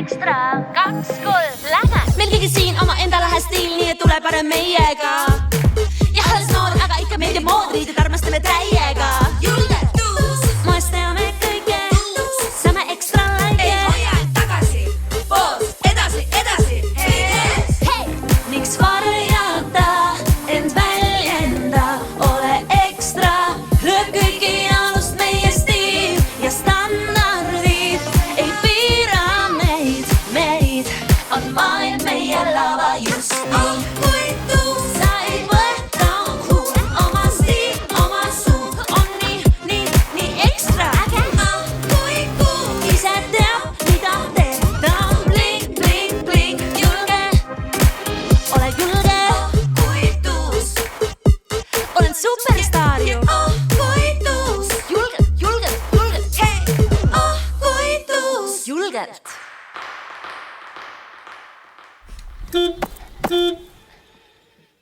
ekstra 2-3 lähed. Meil kõigil siin oma endale hea stiil, nii et tule parem meiega. Jah, alles noor, aga ikka meeldib moodriided, armastame täiega. Julgetus, Moes teame kõike, saame ekstra laike. ei hoia end tagasi, poos, edasi, Hei, miks varjata, end väljenda, ole ekstra. Lööb kõiki alust meie stiil ja standardid ei piira meid on maailm meie lava just nii. kui tuus, Sa ei võta oma stiil, oma suud on nii ekstra. kui kuus, Ise teab, mida teeb, ta on bling, bling, bling. Julge, ole julge, kui tuus, olen superstaar ju. kui tuus, Julgelt, kui tuus. julgelt.